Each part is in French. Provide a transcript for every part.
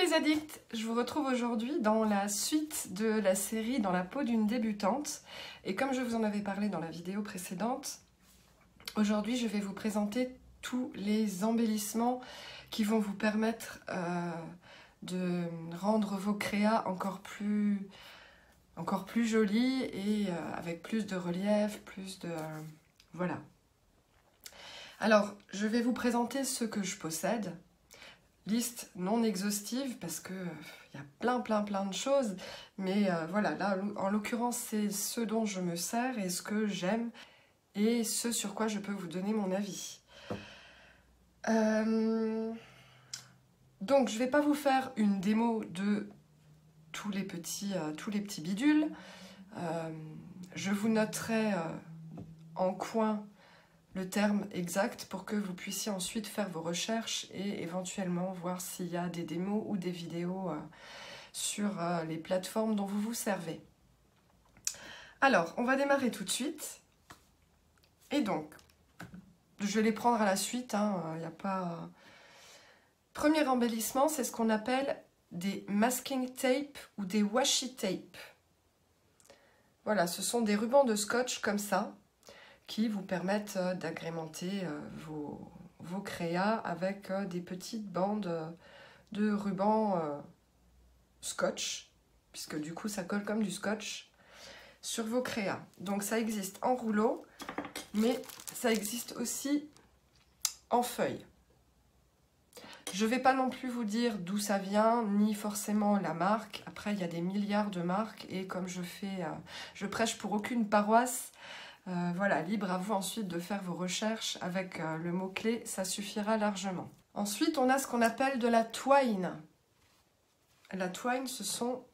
les addicts, je vous retrouve aujourd'hui dans la suite de la série Dans la peau d'une débutante. Et comme je vous en avais parlé dans la vidéo précédente, aujourd'hui je vais vous présenter tous les embellissements qui vont vous permettre de rendre vos créas encore plus jolies et avec plus de relief, plus de... voilà. Alors, je vais vous présenter ce que je possède. Liste non exhaustive parce que il y a plein de choses, mais voilà, là en l'occurrence c'est ce dont je me sers et ce que j'aime et ce sur quoi je peux vous donner mon avis. Donc je vais pas vous faire une démo de tous les petits bidules. Je vous noterai en coin le terme exact pour que vous puissiez ensuite faire vos recherches et éventuellement voir s'il y a des démos ou des vidéos sur les plateformes dont vous vous servez. Alors, on va démarrer tout de suite. Et donc, je vais les prendre à la suite. Y a pas... Premier embellissement, c'est ce qu'on appelle des masking tape ou des washi tape. Voilà, ce sont des rubans de scotch comme ça, qui vous permettent d'agrémenter vos créas avec des petites bandes de ruban scotch, puisque du coup ça colle comme du scotch sur vos créas. Donc ça existe en rouleau, mais ça existe aussi en feuille. Je ne vais pas non plus vous dire d'où ça vient, ni forcément la marque. Après, il y a des milliards de marques, et comme je prêche pour aucune paroisse, voilà, libre à vous ensuite de faire vos recherches avec le mot-clé, ça suffira largement. Ensuite, on a ce qu'on appelle de la twine. La twine, ce sont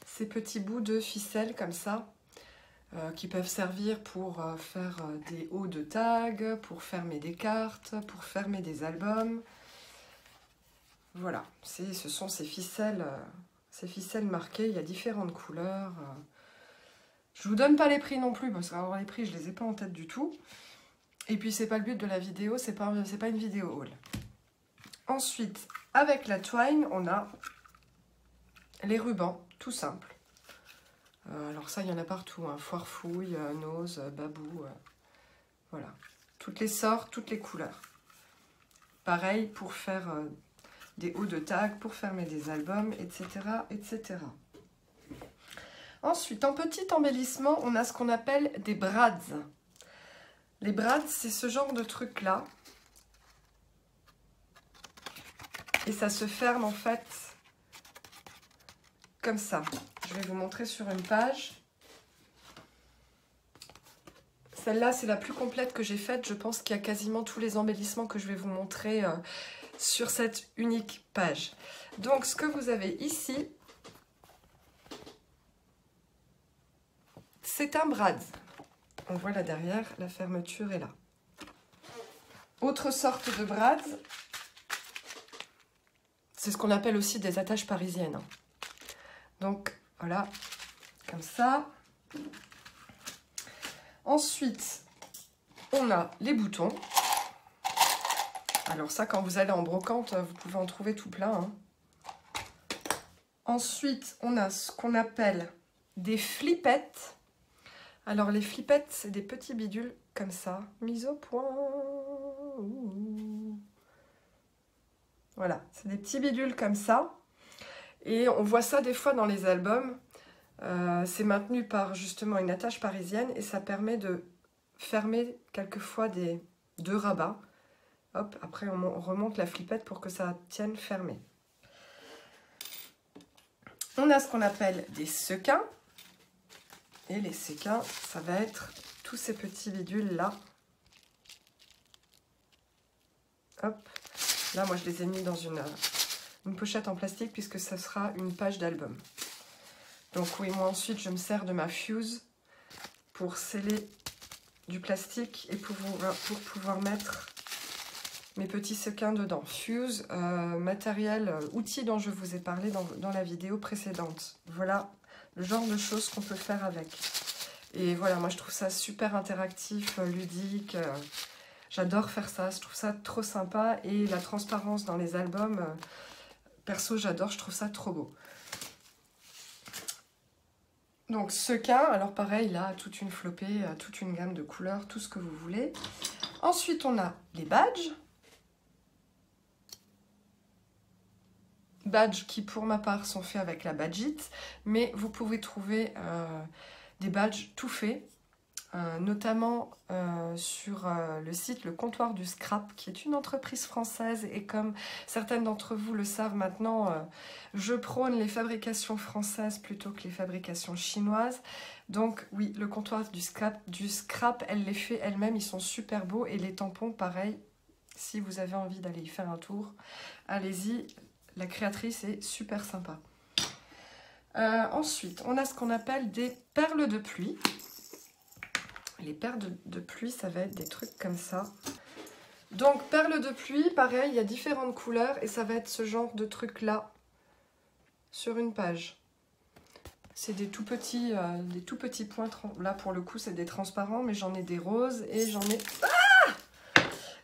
ces petits bouts de ficelle comme ça, qui peuvent servir pour faire des hauts de tag, pour fermer des cartes, pour fermer des albums. Voilà, ce sont ces ficelles marquées, il y a différentes couleurs. Je vous donne pas les prix non plus, parce qu'avoir les prix, je les ai pas en tête du tout. Et puis, c'est pas le but de la vidéo, c'est pas une vidéo haul. Ensuite, avec la twine, on a les rubans, tout simple. Alors ça, il y en a partout, hein, foire-fouille, nose, babou, voilà. Toutes les sortes, toutes les couleurs. Pareil pour faire des hauts de tag, pour fermer des albums, etc., etc. Ensuite, en petit embellissement, on a ce qu'on appelle des brads. Les brads, c'est ce genre de truc-là. Et ça se ferme en fait comme ça. Je vais vous montrer sur une page. Celle-là, c'est la plus complète que j'ai faite. Je pense qu'il y a quasiment tous les embellissements que je vais vous montrer sur cette unique page. Donc, ce que vous avez ici, c'est un brad. On voit là derrière, la fermeture est là. Autre sorte de brad, c'est ce qu'on appelle aussi des attaches parisiennes. Donc voilà, comme ça. Ensuite, on a les boutons. Alors ça, quand vous allez en brocante, vous pouvez en trouver tout plein, hein. Ensuite, on a ce qu'on appelle des flippettes. Alors, les flippettes, c'est des petits bidules comme ça, mis au point. Voilà, c'est des petits bidules comme ça. Et on voit ça des fois dans les albums. C'est maintenu par justement une attache parisienne et ça permet de fermer quelquefois deux rabats. Hop, après on remonte la flippette pour que ça tienne fermé. On a ce qu'on appelle des sequins. Et les séquins, ça va être tous ces petits bidules là. Hop. Là, moi, je les ai mis dans une pochette en plastique puisque ça sera une page d'album. Donc oui, moi ensuite, je me sers de ma fuse pour sceller du plastique et pour pouvoir mettre mes petits sequins dedans. Fuse, matériel, outil dont je vous ai parlé dans la vidéo précédente. Voilà le genre de choses qu'on peut faire avec. Et voilà, moi je trouve ça super interactif, ludique. J'adore faire ça, je trouve ça trop sympa. Et la transparence dans les albums perso, j'adore, je trouve ça trop beau. Donc sequin, alors pareil, là, toute une flopée, toute une gamme de couleurs, tout ce que vous voulez. Ensuite, on a les badges. Badges qui, pour ma part, sont faits avec la Badgit, mais vous pouvez trouver des badges tout faits, notamment sur le site Le Comptoir du Scrap, qui est une entreprise française, et comme certaines d'entre vous le savent maintenant, je prône les fabrications françaises plutôt que les fabrications chinoises. Donc oui, le Comptoir du Scrap, elle les fait elle-même, ils sont super beaux, et les tampons, pareil, si vous avez envie d'aller y faire un tour, allez-y, la créatrice est super sympa. Ensuite, on a ce qu'on appelle des perles de pluie. Les perles de pluie, ça va être des trucs comme ça. Donc, perles de pluie, pareil, il y a différentes couleurs et ça va être ce genre de truc-là sur une page. C'est des tout petits points. Là, pour le coup, c'est des transparents, mais j'en ai des roses et j'en ai... Ah!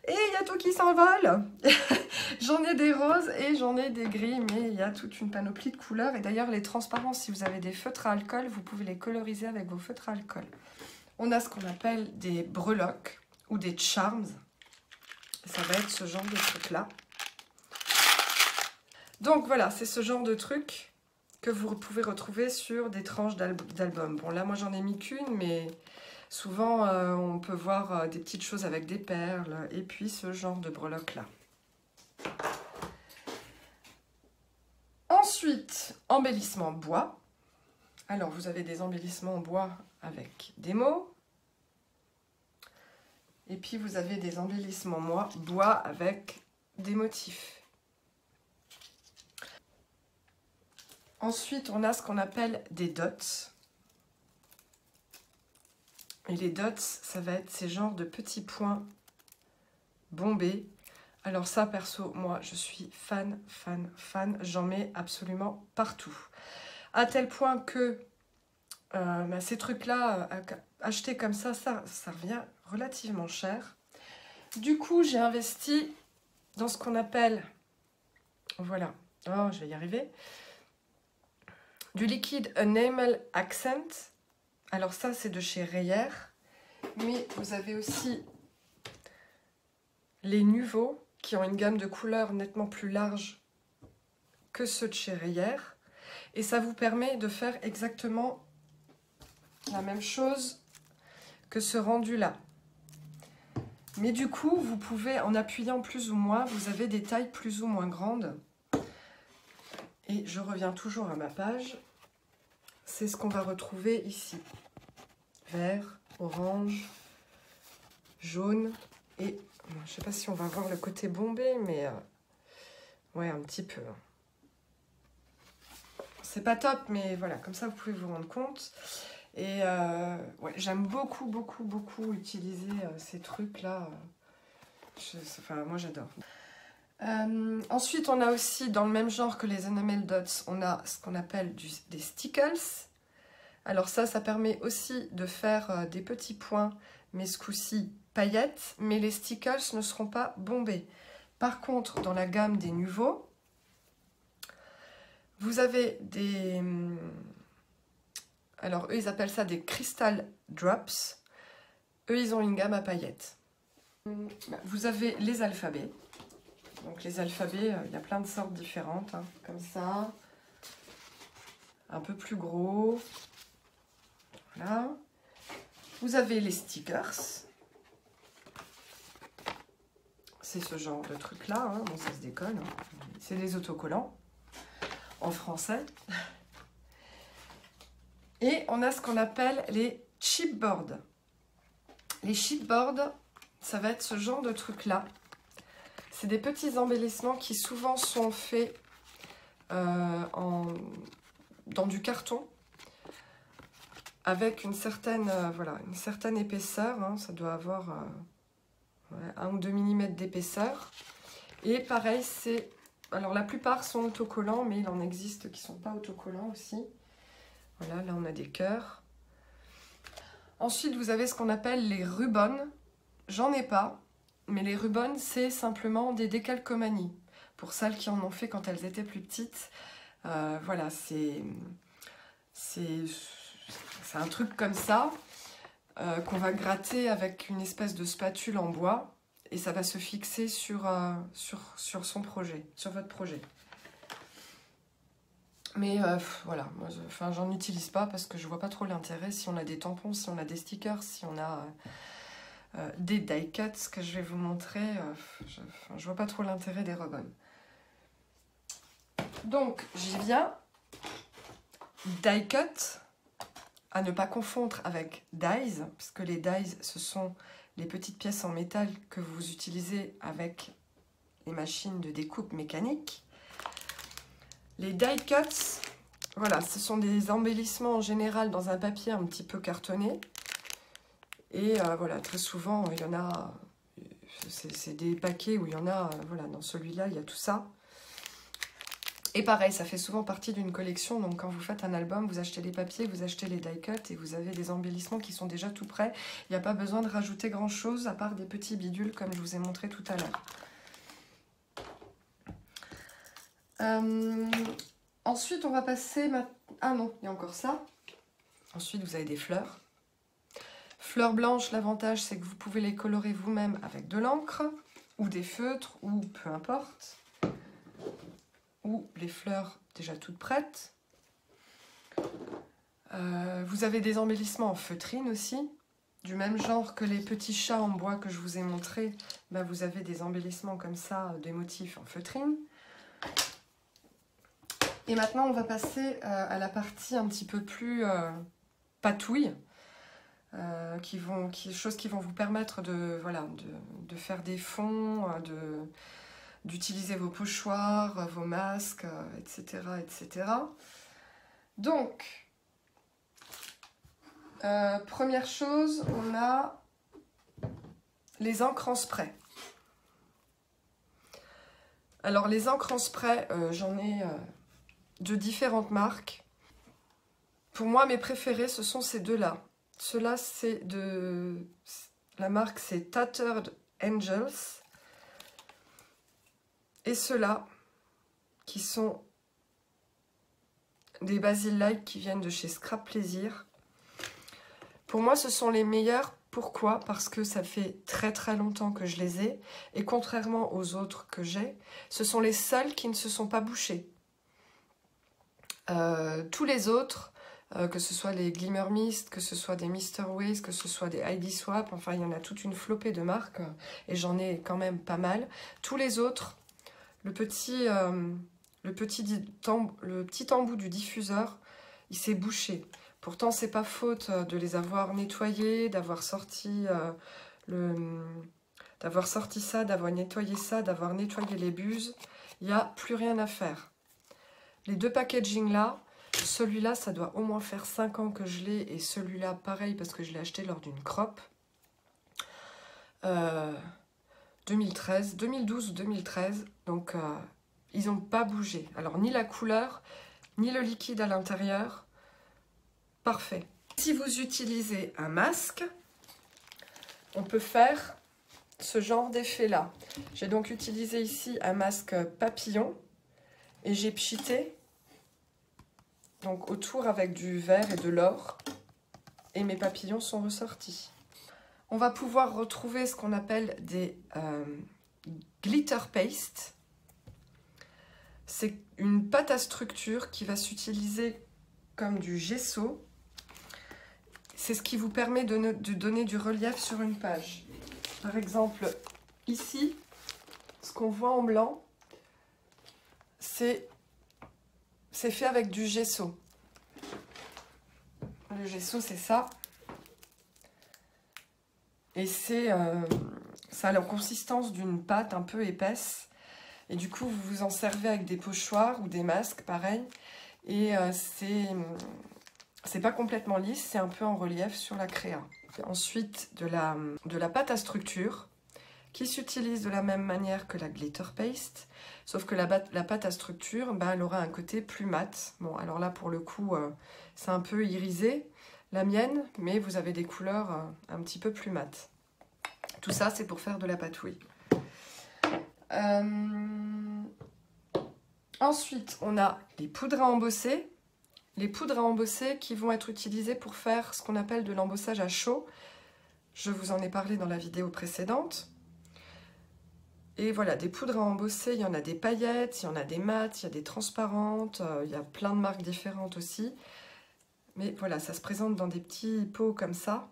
Et il y a tout qui s'envole. J'en ai des roses et j'en ai des gris, mais il y a toute une panoplie de couleurs. Et d'ailleurs, les transparents, si vous avez des feutres à alcool, vous pouvez les coloriser avec vos feutres à alcool. On a ce qu'on appelle des breloques ou des charms. Ça va être ce genre de truc-là. Donc voilà, c'est ce genre de truc que vous pouvez retrouver sur des tranches d'albums. Bon, là, moi, j'en ai mis qu'une, mais... Souvent, on peut voir des petites choses avec des perles et puis ce genre de breloques-là. Ensuite, embellissement bois. Alors, vous avez des embellissements en bois avec des mots. Et puis, vous avez des embellissements bois avec des motifs. Ensuite, on a ce qu'on appelle des dots. Et les dots, ça va être ces genres de petits points bombés. Alors ça, perso, moi, je suis fan. J'en mets absolument partout. À tel point que ces trucs-là, achetés comme ça revient relativement cher. Du coup, j'ai investi dans ce qu'on appelle, voilà, oh, je vais y arriver, du liquide Enamel Accent. Alors ça, c'est de chez Rayer, mais vous avez aussi les Nuvo, qui ont une gamme de couleurs nettement plus large que ceux de chez Rayer. Et ça vous permet de faire exactement la même chose que ce rendu-là. Mais du coup, vous pouvez, en appuyant plus ou moins, vous avez des tailles plus ou moins grandes. Et je reviens toujours à ma page. C'est ce qu'on va retrouver ici. Vert, orange, jaune et... Je ne sais pas si on va voir le côté bombé, mais... ouais, un petit peu. C'est pas top, mais voilà, comme ça vous pouvez vous rendre compte. Et ouais, j'aime beaucoup utiliser ces trucs-là. Enfin, moi j'adore. Ensuite, on a aussi, dans le même genre que les Enamel Dots, on a ce qu'on appelle des stickles. Alors ça permet aussi de faire des petits points, mais ce coup-ci paillettes, mais les stickles ne seront pas bombés. Par contre, dans la gamme des Nuvo, vous avez des... Alors, eux, ils appellent ça des Crystal Drops. Eux, ils ont une gamme à paillettes. Vous avez les alphabets. Donc, les alphabets, il y a plein de sortes différentes, hein, comme ça. Un peu plus gros. Voilà. Vous avez les stickers. C'est ce genre de truc-là. Hein. Bon, ça se décolle. Hein. C'est les autocollants. En français. Et on a ce qu'on appelle les chipboards. Les chipboards, ça va être ce genre de truc-là. C'est des petits embellissements qui souvent sont faits dans du carton avec une certaine, voilà, une certaine épaisseur. Hein, ça doit avoir ouais, 1 ou 2 mm d'épaisseur. Et pareil, c'est... Alors la plupart sont autocollants, mais il en existe qui ne sont pas autocollants aussi. Voilà, là on a des cœurs. Ensuite, vous avez ce qu'on appelle les rubans. J'en ai pas, mais les rubans, c'est simplement des décalcomanies. pour celles qui en ont fait quand elles étaient plus petites. Voilà, c'est un truc comme ça qu'on va gratter avec une espèce de spatule en bois et ça va se fixer sur son projet, sur votre projet. Mais voilà, moi, j'en utilise pas parce que je vois pas trop l'intérêt. Si on a des tampons, si on a des stickers, si on a des die cuts que je vais vous montrer, je vois pas trop l'intérêt des rebonds. Donc j'y viens. Die cut, à ne pas confondre avec dies, parce que les dies, ce sont les petites pièces en métal que vous utilisez avec les machines de découpe mécanique. Les die cuts, voilà, ce sont des embellissements en général dans un papier un petit peu cartonné. Et voilà, très souvent, il y en a, c'est des paquets où il y en a, voilà, dans celui-là, il y a tout ça. Et pareil, ça fait souvent partie d'une collection, donc quand vous faites un album, vous achetez les papiers, vous achetez les die cuts et vous avez des embellissements qui sont déjà tout prêts. Il n'y a pas besoin de rajouter grand-chose à part des petits bidules comme je vous ai montré tout à l'heure. Ensuite, on va passer... Ah non, il y a encore ça. Ensuite, vous avez des fleurs. Fleurs blanches, l'avantage, c'est que vous pouvez les colorer vous-même avec de l'encre ou des feutres ou peu importe. Ou les fleurs déjà toutes prêtes. Vous avez des embellissements en feutrine aussi. Du même genre que les petits chats en bois que je vous ai montré, bah vous avez des embellissements comme ça, des motifs en feutrine. Et maintenant, on va passer à la partie un petit peu plus patouille, choses qui vont vous permettre de, voilà, de faire des fonds, d'utiliser vos pochoirs, vos masques, etc., etc. Donc, première chose, on a les encres en spray. Alors, les encres en spray, j'en ai... de différentes marques. Pour moi, mes préférés, ce sont ces deux-là. Ceux-là, c'est de... La marque, c'est Tattered Angels. Et ceux-là, qui sont des Basil Light qui viennent de chez Scrap Plaisir. Pour moi, ce sont les meilleurs. Pourquoi? Parce que ça fait très très longtemps que je les ai. Et contrairement aux autres que j'ai, ce sont les seuls qui ne se sont pas bouchés. Tous les autres, que ce soit les Glimmer Mist, que ce soit des Mr. Ways, que ce soit des ID Swap, enfin il y en a toute une flopée de marques et j'en ai quand même pas mal. Tous les autres, le petit embout du diffuseur, il s'est bouché. Pourtant, c'est pas faute de les avoir nettoyés, d'avoir sorti ça, d'avoir nettoyé ça, d'avoir nettoyé les buses. Il n'y a plus rien à faire. Les deux packaging là, celui-là, ça doit au moins faire 5 ans que je l'ai. Et celui-là, pareil, parce que je l'ai acheté lors d'une crop. 2012 ou 2013. Donc, ils n'ont pas bougé. Alors, ni la couleur, ni le liquide à l'intérieur. Parfait. Si vous utilisez un masque, on peut faire ce genre d'effet-là. J'ai donc utilisé ici un masque papillon. Et j'ai pchité donc autour avec du vert et de l'or. Et mes papillons sont ressortis. On va pouvoir retrouver ce qu'on appelle des glitter paste. C'est une pâte à structure qui va s'utiliser comme du gesso. C'est ce qui vous permet de donner du relief sur une page. Par exemple, ici, ce qu'on voit en blanc, c'est fait avec du gesso. Le gesso, c'est ça. Et ça a la consistance d'une pâte un peu épaisse. Et du coup, vous vous en servez avec des pochoirs ou des masques, pareil. Et c'est pas complètement lisse, c'est un peu en relief sur la créa. Ensuite, de la pâte à structure, qui s'utilise de la même manière que la glitter paste, sauf que la pâte à structure, ben, elle aura un côté plus mat. Bon, alors là, pour le coup, c'est un peu irisé, la mienne, mais vous avez des couleurs un petit peu plus mat. Tout ça, c'est pour faire de la patouille. Ensuite, on a les poudres à embosser. Les poudres à embosser qui vont être utilisées pour faire ce qu'on appelle de l'embossage à chaud. Je vous en ai parlé dans la vidéo précédente. Et voilà, des poudres à embosser, il y en a des paillettes, il y en a des mates, il y a des transparentes, il y a plein de marques différentes aussi. Mais voilà, ça se présente dans des petits pots comme ça.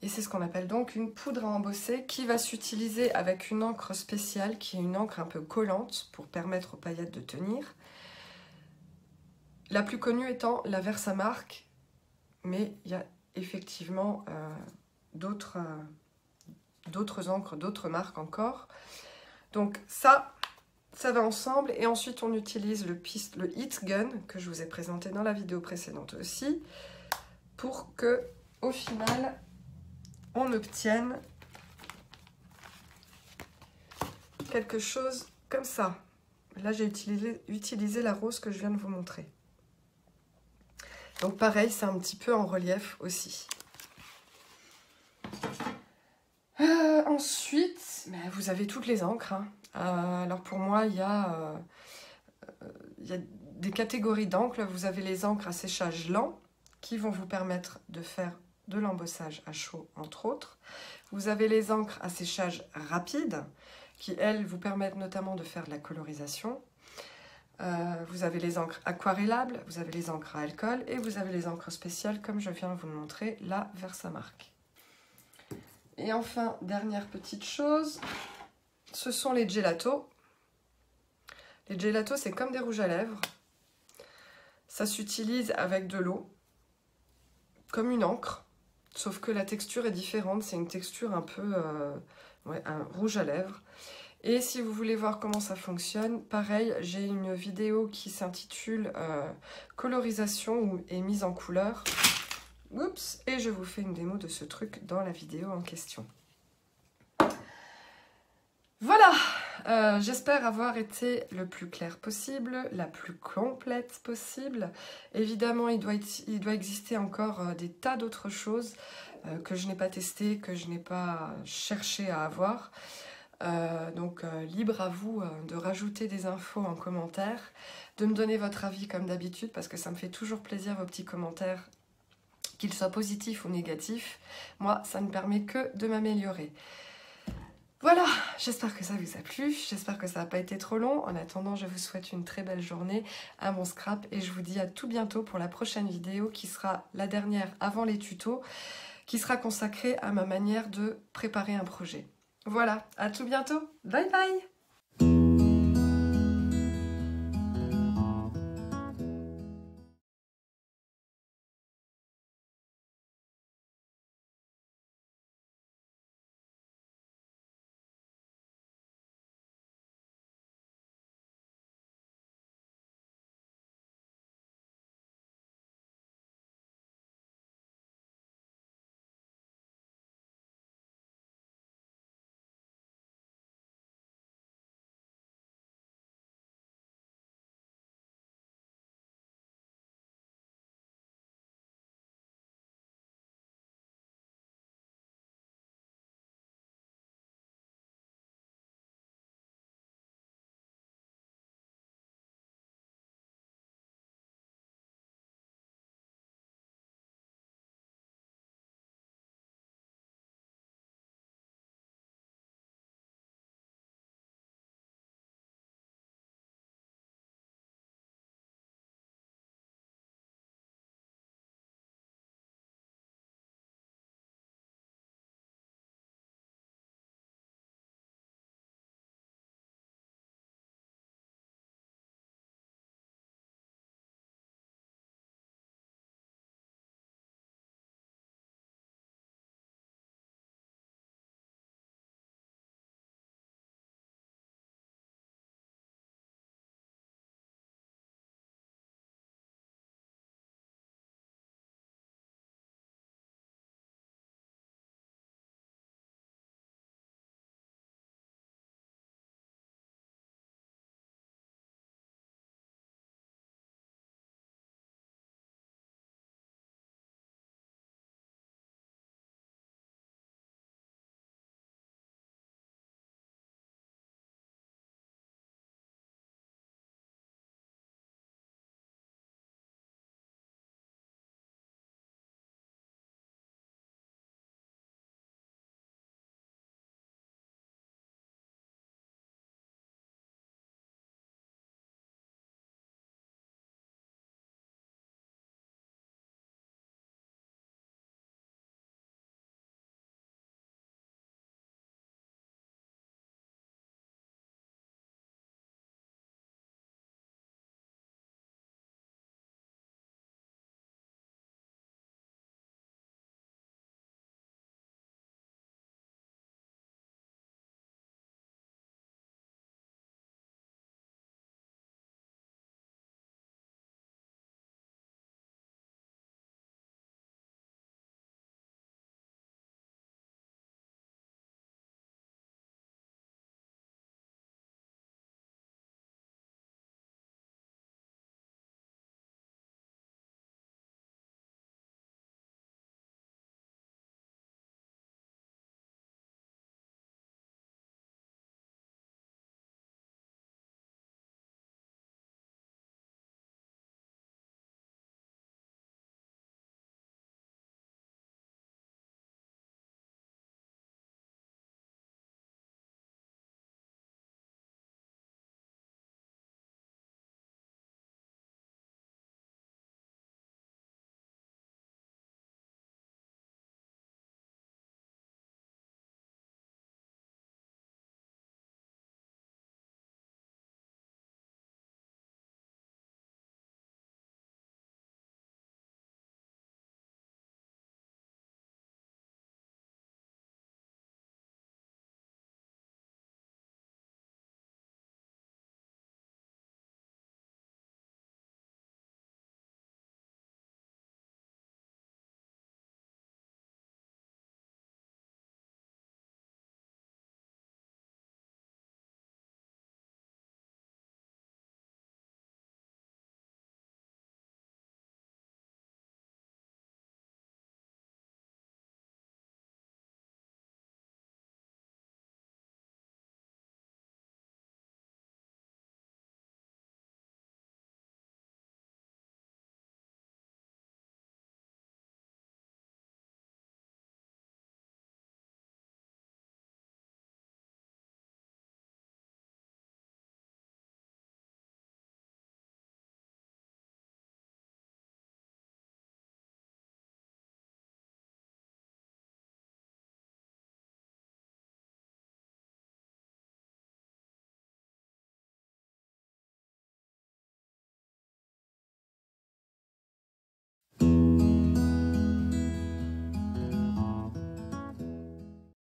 Et c'est ce qu'on appelle donc une poudre à embosser qui va s'utiliser avec une encre spéciale, qui est une encre un peu collante pour permettre aux paillettes de tenir. La plus connue étant la Versamark, mais il y a effectivement d'autres encres, d'autres marques encore. Donc ça va ensemble. Et ensuite, on utilise le Heat Gun, que je vous ai présenté dans la vidéo précédente aussi, pour que, au final, on obtienne quelque chose comme ça. Là, j'ai utilisé la rose que je viens de vous montrer. Donc pareil, c'est un petit peu en relief aussi. Ensuite, vous avez toutes les encres. Hein. Alors pour moi, il y a des catégories d'encres. Vous avez les encres à séchage lent qui vont vous permettre de faire de l'embossage à chaud, entre autres. Vous avez les encres à séchage rapide qui, elles, vous permettent notamment de faire de la colorisation. Vous avez les encres aquarellables, vous avez les encres à alcool et vous avez les encres spéciales, comme je viens de vous le montrer, la Versamark. Et enfin, dernière petite chose, ce sont les gelatos. Les gelatos, c'est comme des rouges à lèvres. Ça s'utilise avec de l'eau, comme une encre, sauf que la texture est différente. C'est une texture un peu un rouge à lèvres. Et si vous voulez voir comment ça fonctionne, pareil, j'ai une vidéo qui s'intitule colorisation et mise en couleur. Oups, et je vous fais une démo de ce truc dans la vidéo en question. Voilà, j'espère avoir été le plus clair possible, la plus complète possible. Évidemment, il doit exister encore des tas d'autres choses que je n'ai pas testées, que je n'ai pas cherché à avoir. Donc libre à vous de rajouter des infos en commentaire, de me donner votre avis comme d'habitude, parce que ça me fait toujours plaisir vos petits commentaires, qu'ils soient positifs ou négatifs. Moi, ça ne permet que de m'améliorer. Voilà, j'espère que ça vous a plu, j'espère que ça n'a pas été trop long. En attendant, je vous souhaite une très belle journée à mon scrap et je vous dis à tout bientôt pour la prochaine vidéo qui sera la dernière avant les tutos, qui sera consacrée à ma manière de préparer un projet. Voilà, à tout bientôt, bye bye!